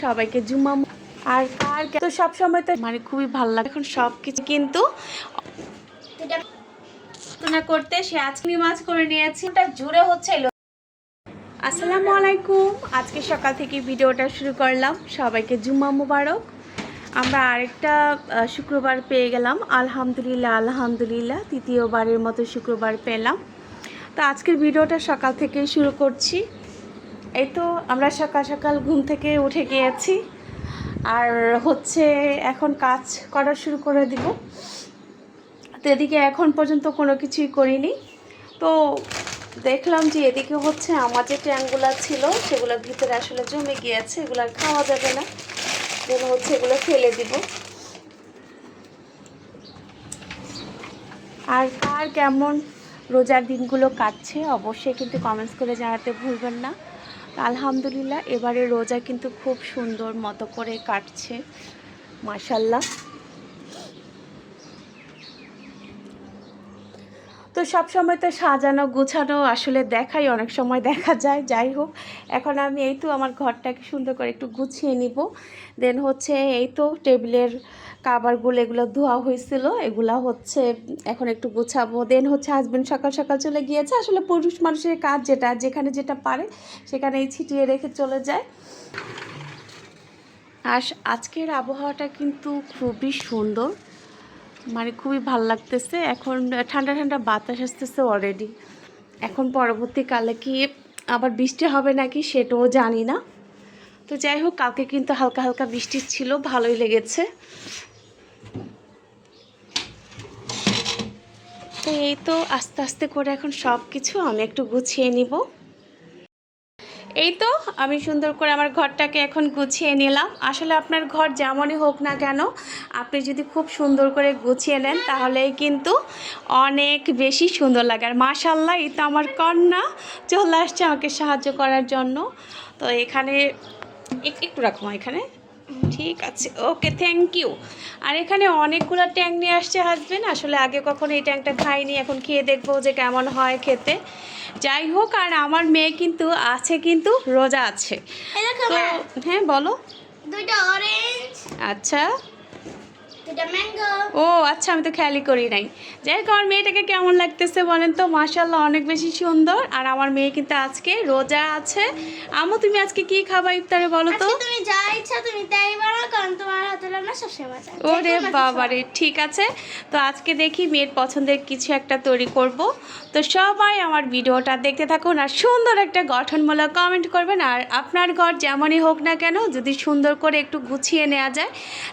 সবাইকে জুম্মা আর কার তো সব সময় তো মানে খুবই ভালো লাগে এখন সব কিছু কিন্তু করতে সে আজকে মাছ করে নিয়েছি ওটা জুড়ে হচ্ছে। আসসালামু আলাইকুম, আজকে সকাল থেকে ভিডিওটা শুরু করলাম। সবাইকে জুম্মা মুবারক। আমরা আরেকটা শুক্রবার পেয়ে গেলাম, আলহামদুলিল্লাহ আলহামদুলিল্লাহ, তৃতীয়বারের মতো শুক্রবার পেলাম। তো আজকের ভিডিওটা সকাল থেকেই শুরু করছি। এই তো আমরা সকাল সকাল ঘুম থেকে উঠে গিয়েছি আর হচ্ছে এখন কাজ করা শুরু করে দিব। তো এদিকে এখন পর্যন্ত কোনো কিছুই করিনি। তো দেখলাম যে এদিকে হচ্ছে আমার যে ট্যাংগুলো ছিল সেগুলোর ভিতরে আসলে জমে গিয়েছে, এগুলো আর খাওয়া যাবে না, যেন হচ্ছে এগুলো ফেলে দিব। আর কার কেমন রোজার দিনগুলো কাটছে অবশ্যই কিন্তু কমেন্টস করে জানাতে ভুলবেন না। আলহামদুলিল্লাহ এবারে রোজা কিন্তু খুব সুন্দর মতো করে কাটছে, মাশাল্লাহ। তো সব সময় তো সাজানো গুছানো আসলে দেখাই অনেক সময় দেখা যায়। যাই হোক, এখন আমি এই তো আমার ঘরটাকে সুন্দর করে একটু গুছিয়ে নিব। দেন হচ্ছে এই তো টেবিলের কাভারগুলো এগুলো ধোয়া হয়েছিল, এগুলা হচ্ছে এখন একটু গুছাবো। দেন হচ্ছে হাজব্যান্ড সকাল সকাল চলে গিয়েছে। আসলে পুরুষ মানুষের কাজ যেটা, যেখানে যেটা পারে সেখানেই ছিটিয়ে রেখে চলে যায়। আর আজকের আবহাওয়াটা কিন্তু খুবই সুন্দর, মানে খুবই ভালো লাগতেছে। এখন ঠান্ডা ঠান্ডা বাতাস আসতেছে অলরেডি। এখন পরবর্তীকালে কি আবার বৃষ্টি হবে নাকি সেটাও জানি না। তো যাই হোক, কালকে কিন্তু হালকা হালকা বৃষ্টি ছিল, ভালোই লেগেছে। তো এই তো আস্তে আস্তে করে এখন সব কিছু আমি একটু গুছিয়ে নিব। এই তো আমি সুন্দর করে আমার ঘরটাকে এখন গুছিয়ে নিলাম। আসলে আপনার ঘর যেমনই হোক না কেন, আপনি যদি খুব সুন্দর করে গুছিয়ে নেন তাহলেই কিন্তু অনেক বেশি সুন্দর লাগে। আর মাশাল্লাহ, এই তো আমার কন্যা চলে আসছে আমাকে সাহায্য করার জন্য। তো এখানে একটু রাখো এখানে, ঠিক আছে, ওকে, থ্যাংক ইউ। আর এখানে অনেকগুলো ট্যাং নিয়ে আসছে হাজবেন্ড। আসলে আগে কখনো এই ট্যাংটা খাইনি, এখন খেয়ে দেখবো যে কেমন হয় খেতে। যাই হোক, আর আমার মেয়ে কিন্তু আছে, কিন্তু রোজা আছে। তো হ্যাঁ বলো। দুইটা অরেঞ্জ, আচ্ছা, দুইটা ম্যাঙ্গো। ও আচ্ছা, আমি তো খেয়ালই করি নাই। যাই হোক, আমার মেয়েটাকে কেমন লাগতেছে বলেন তো? মাশাল্লাহ অনেক বেশি সুন্দর। আর আমার মেয়ে কিন্তু আজকে রোজা আছে। আমু, তুমি আজকে কি খাবা ইফতারে বলো তো? তুমি যা ইচ্ছা তুমি তাই বানাও, কারণ তোমার হাতের রান্না সবসময় মজা। ওরে বাবারে, ঠিক আছে। তো আজকে দেখি মেয়ের পছন্দের কিছু একটা তৈরি করব। তো সবাই আমার ভিডিওটা দেখতে থাকুন আর সুন্দর একটা গঠনমূলক কমেন্ট করবেন। আর আপনার ঘর যেমনই হোক না কেন, যদি সুন্দর করে একটু গুছিয়ে নেওয়া যায়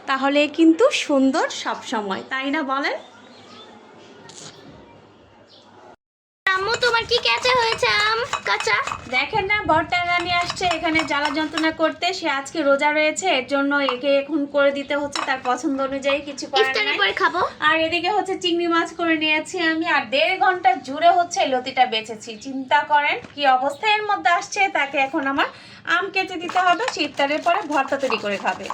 তাহলে কিন্তু সুন্দর সব সময়, তাই না বলেন? আম্মু তোমার কি কাঁচা হয়েছে আম? কাঁচা দেখেন না, বরটা রানী আসছে এখানে জ্বালা যন্ত্রণা করতে। সে আজকে রোজা রয়েছে, এর জন্য একে এখন করে দিতে হচ্ছে তার পছন্দ অনুযায়ী, কিছু করার ইফতারের নাই। পরে খাবো। আর এদিকে হচ্ছে চিংড়ি মাছ করে নিয়েছি আমি, আর 1.5 ঘন্টা জুড়ে হচ্ছে লতিটা বেঁচেছি। চিন্তা করেন কি অবস্থা এর মধ্যে আসছে। তাকে এখন আমার আম কেটে দিতে হবে, সে ইফতারের পরে ভর্তা তৈরি করে খাবে।